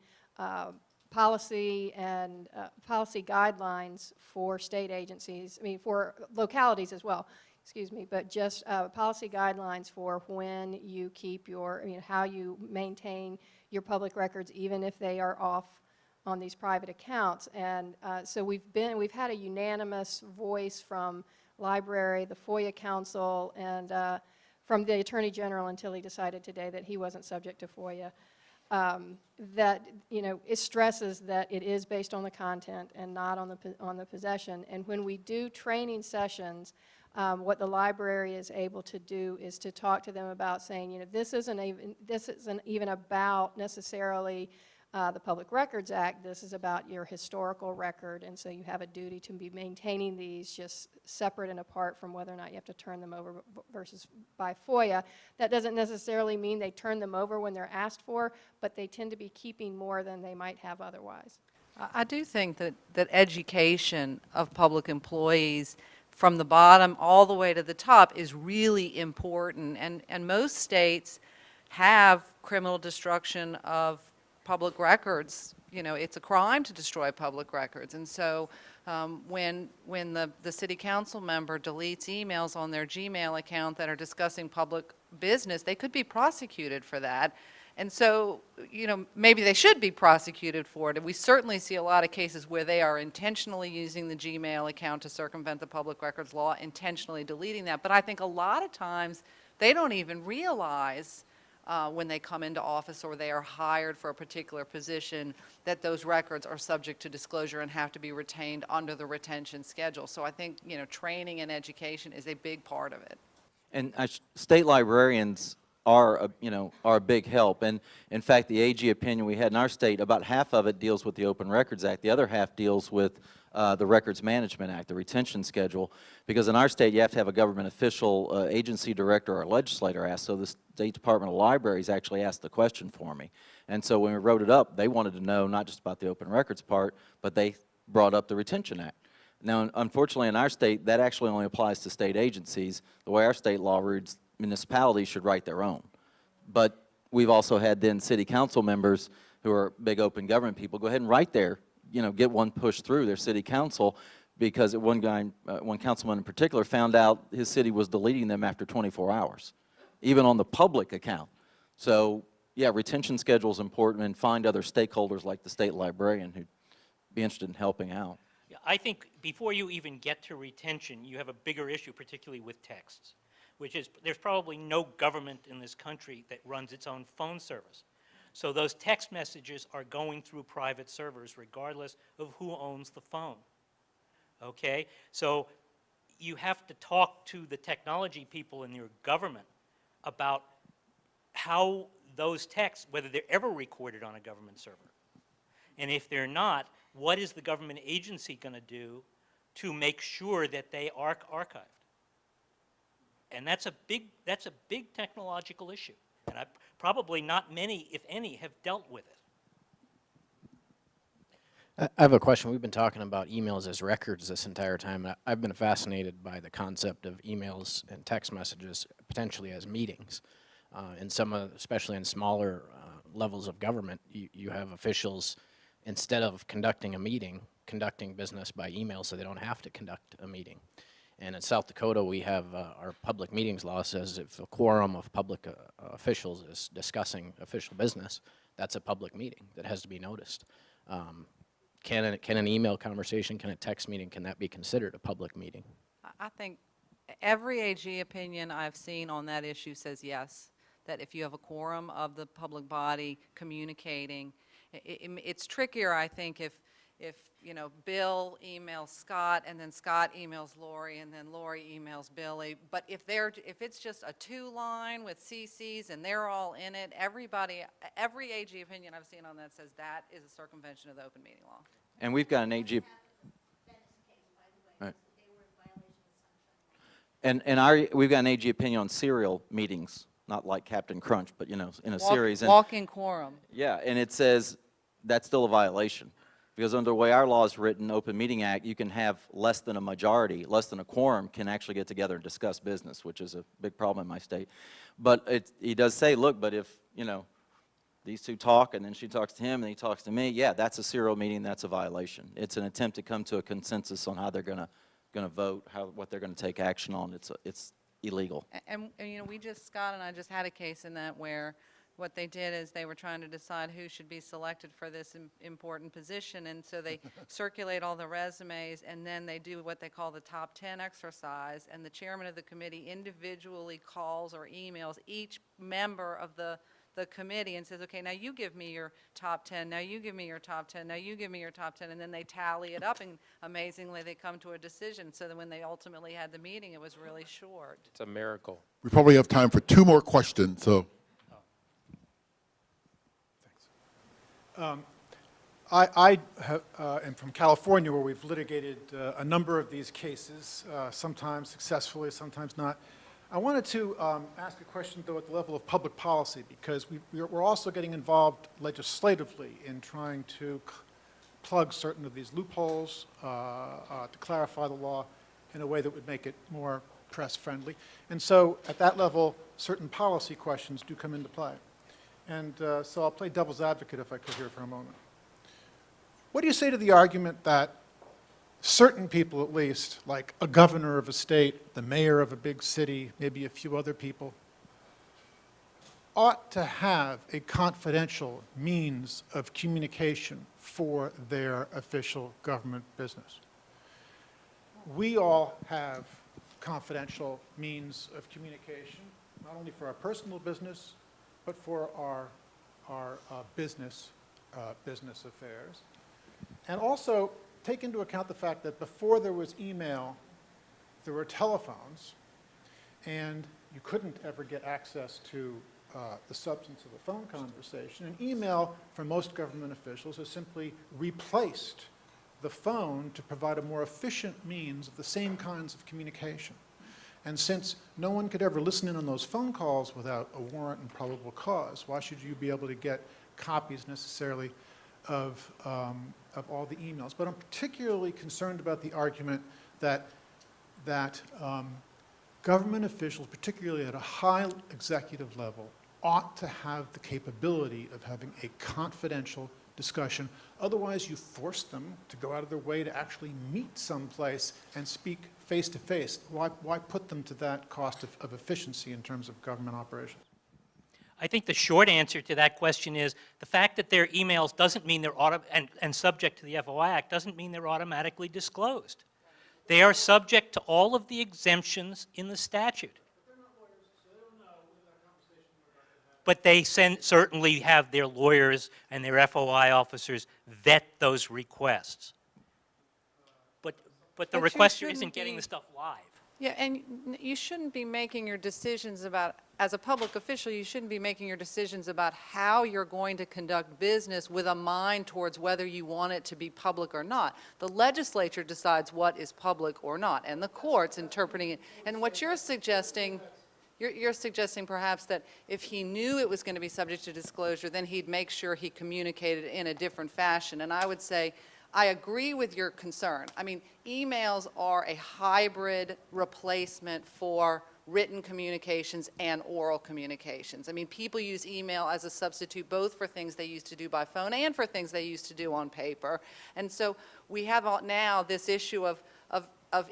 policy and policy guidelines for state agencies, for localities as well, excuse me, but just policy guidelines for when you keep your, how you maintain your public records, even if they are off on these private accounts. And so we've had a unanimous voice from library, the FOIA Council, and from the Attorney General until he decided today that he wasn't subject to FOIA. That it stresses that it is based on the content and not on the possession. And when we do training sessions, what the library is able to do is to talk to them about saying, this isn't even about necessarily the Public Records Act. This is about your historical record, and so you have a duty to be maintaining these just separate and apart from whether or not you have to turn them over versus by FOIA. That doesn't necessarily mean they turn them over when they're asked for, but they tend to be keeping more than they might have otherwise. I do think that education of public employees from the bottom all the way to the top is really important, and most states have criminal destruction of public records. It's a crime to destroy public records, and so when the city council member deletes emails on their Gmail account that are discussing public business, they could be prosecuted for that. And so, maybe they should be prosecuted for it. And we certainly see a lot of cases where they are intentionally using the Gmail account to circumvent the public records law, intentionally deleting that. But I think a lot of times they don't even realize when they come into office or they are hired for a particular position that those records are subject to disclosure and have to be retained under the retention schedule. So I think, training and education is a big part of it. And state librarians are a big help. And in fact, the AG opinion we had in our state, about half of it deals with the Open Records Act. The other half deals with the Records Management Act, the retention schedule. Because in our state, you have to have a government official, agency director, or legislator ask. So the State Department of Libraries actually asked the question for me. And so when we wrote it up, they wanted to know not just about the open records part, but they brought up the Retention Act. Now, unfortunately, in our state, that actually only applies to state agencies. The way our state law reads, municipalities should write their own. But we've also had then city council members who are big open government people go ahead and write their, get one pushed through their city council, because one councilman in particular found out his city was deleting them after 24 hours, even on the public account. So, yeah, retention schedule is important, and find other stakeholders like the state librarian who'd be interested in helping out. Yeah, I think before you even get to retention, you have a bigger issue, particularly with texts, which is there's probably no government in this country that runs its own phone service. So those text messages are going through private servers regardless of who owns the phone. Okay? So you have to talk to the technology people in your government about how those texts, whether they're ever recorded on a government server. And if they're not, what is the government agency going to do to make sure that they are archived? And that's a big technological issue. And probably not many, if any, have dealt with it. I have a question. We've been talking about emails as records this entire time. I've been fascinated by the concept of emails and text messages potentially as meetings. In especially in smaller levels of government, you have officials, instead of conducting a meeting, conducting business by email so they don't have to conduct a meeting. And in South Dakota, we have our public meetings law says if a quorum of public officials is discussing official business, that's a public meeting that has to be noticed. can an email conversation, can a text meeting, can that be considered a public meeting? I think every AG opinion I've seen on that issue says yes, that if you have a quorum of the public body communicating, it's trickier, I think, if you know, Bill emails Scott, and then Scott emails Lori, and then Lori emails Billy. But if it's just a two-line with CCs and they're all in it, every AG opinion I've seen on that says that is a circumvention of the open meeting law. And we've got an AG. Right. And we've got an AG opinion on serial meetings, not like Captain Crunch, but, you know, in a series. And Walk-in quorum. yeah, and it says that's still a violation. Because under the way our law is written, Open Meeting Act, you can have less than a majority, less than a quorum can actually get together and discuss business, which is a big problem in my state. But he does say, look, but if, you know, these two talk and then she talks to him and he talks to me, yeah, that's a serial meeting, that's a violation. It's an attempt to come to a consensus on how they're going to vote, what they're going to take action on. It's illegal. And you know, Scott and I just had a case in that where what they did is they were trying to decide who should be selected for this important position, and so they circulate all the resumes, and then they do what they call the top 10 exercise, and the chairman of the committee individually calls or emails each member of the committee and says, okay, now you give me your top 10, now you give me your top 10, now you give me your top 10, and then they tally it up, and amazingly they come to a decision, so that when they ultimately had the meeting, it was really short. It's a miracle. We probably have time for 2 more questions, so. I am from California, where we've litigated a number of these cases, sometimes successfully, sometimes not. I wanted to ask a question, though, at the level of public policy, because we're also getting involved legislatively in trying to plug certain of these loopholes, to clarify the law in a way that would make it more press-friendly. And so, at that level, certain policy questions do come into play. And so I'll play devil's advocate, if I could, here for a moment. What do you say to the argument that certain people, at least, like a governor of a state, the mayor of a big city, maybe a few other people, ought to have a confidential means of communication for their official government business? We all have confidential means of communication, not only for our personal business, but for our business affairs. And also take into account the fact that before there was email, there were telephones, and you couldn't ever get access to the substance of the phone conversation. And email, for most government officials, has simply replaced the phone to provide a more efficient means of the same kinds of communication. And since no one could ever listen in on those phone calls without a warrant and probable cause, why should you be able to get copies necessarily of all the emails? But I'm particularly concerned about the argument that government officials, particularly at a high executive level, ought to have the capability of having a confidential discussion. Otherwise, you force them to go out of their way to actually meet someplace and speak face-to-face. Why put them to that cost of efficiency in terms of government operations? I think the short answer to that question is the fact that they're emails doesn't mean they're and subject to the FOI Act doesn't mean they're automatically disclosed. They are subject to all of the exemptions in the statute. But they certainly have their lawyers and their FOI officers vet those requests. But the But you requester shouldn't isn't getting be- the stuff live. Yeah, and you shouldn't be making your decisions about, as a public official, you shouldn't be making your decisions about how you're going to conduct business with a mind towards whether you want it to be public or not. The legislature decides what is public or not, and the courts interpreting it. And what you're suggesting, you're suggesting perhaps that if he knew it was going to be subject to disclosure, then he'd make sure he communicated in a different fashion. And I would say, I agree with your concern. I mean, emails are a hybrid replacement for written communications and oral communications. I mean, people use email as a substitute both for things they used to do by phone and for things they used to do on paper. And so we have now this issue of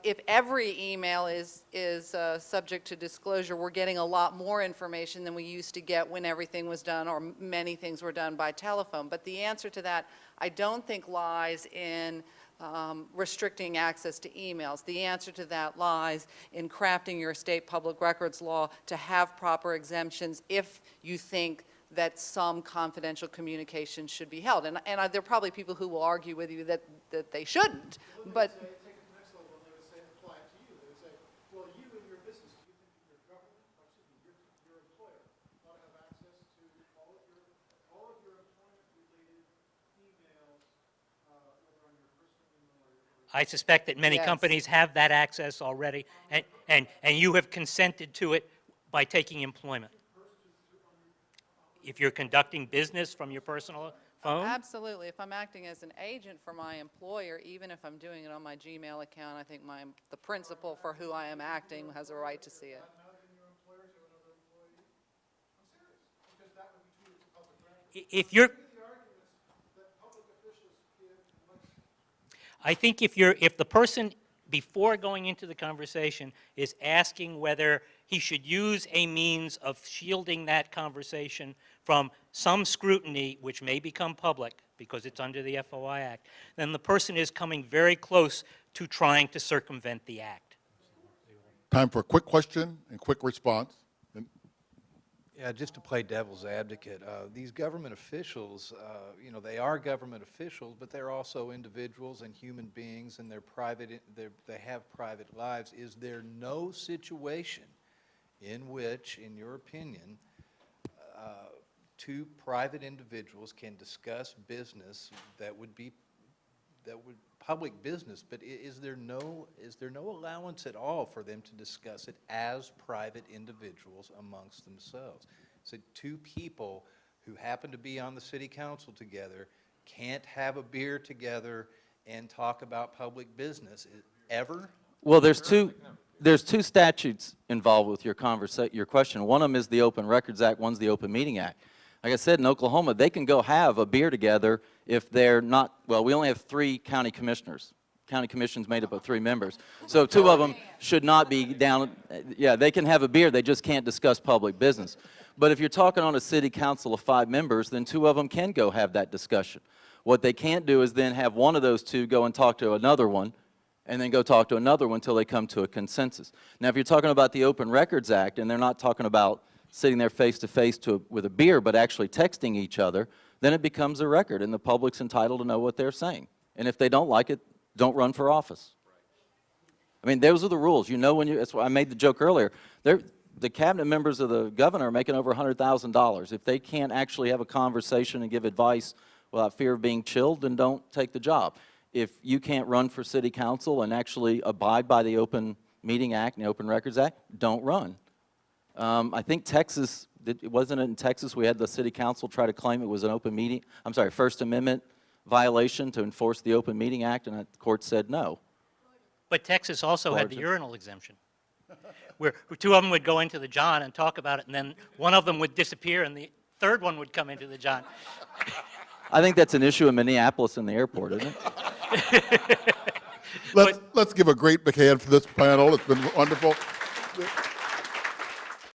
if every email is subject to disclosure, we're getting a lot more information than we used to get when everything was done, or many things were done by telephone. But the answer to that, I don't think lies in restricting access to emails. The answer to that lies in crafting your state public records law to have proper exemptions if you think that some confidential communications should be held. And there are probably people who will argue with you that they shouldn't, but... Take it to the next level, and they would say, apply it to you. They would say, well, you and your business, do you think your government, your employer, ought to have access to all of your employment-related emails, whether on your personal email or your... I suspect that many Yes. companies have that access already, and you have consented to it by taking employment. If you're conducting business from your personal phone? Absolutely. If I'm acting as an agent for my employer, even if I'm doing it on my Gmail account, I think the principal for who I am acting has a right to see it. If you're, I think if the person, before going into the conversation, is asking whether he should use a means of shielding that conversation from some scrutiny, which may become public because it's under the FOI Act, then the person is coming very close to trying to circumvent the act. Time for a quick question and quick response. And Yeah, just to play devil's advocate, these government officials, you know, they are government officials, but they're also individuals and human beings, and they have private lives. Is there no situation in which, in your opinion, two private individuals can discuss business that would public business, but is there no allowance at all for them to discuss it as private individuals amongst themselves? So two people who happen to be on the city council together can't have a beer together and talk about public business ever? Well, there's two statutes involved with your question. One of them is the Open Records Act, one's the Open Meeting Act. Like I said, in Oklahoma, they can go have a beer together if they're not, well, we only have 3 county commissioners. County commission's made up of 3 members. So 2 of them should not be down, yeah, they can have a beer, they just can't discuss public business. But if you're talking on a city council of 5 members, then 2 of them can go have that discussion. What they can't do is then have one of those 2 go and talk to another one, and then go talk to another one until they come to a consensus. Now, if you're talking about the Open Records Act, and they're not talking about sitting there face-to-face with a beer, but actually texting each other, then it becomes a record, and the public's entitled to know what they're saying. And if they don't like it, don't run for office. I mean, those are the rules. You know, that's why I made the joke earlier. The cabinet members of the governor are making over $100,000. If they can't actually have a conversation and give advice without fear of being chilled, then don't take the job. If you can't run for city council and actually abide by the Open Meeting Act and the Open Records Act, don't run. I think Texas, wasn't it in Texas we had the city council try to claim it was an First Amendment violation to enforce the Open Meeting Act, and the court said no. But Texas also had the urinal exemption, where 2 of them would go into the John and talk about it, and then one of them would disappear, and the third one would come into the John. I think that's an issue in Minneapolis in the airport, isn't it? let's give a great big hand for this panel. It's been wonderful.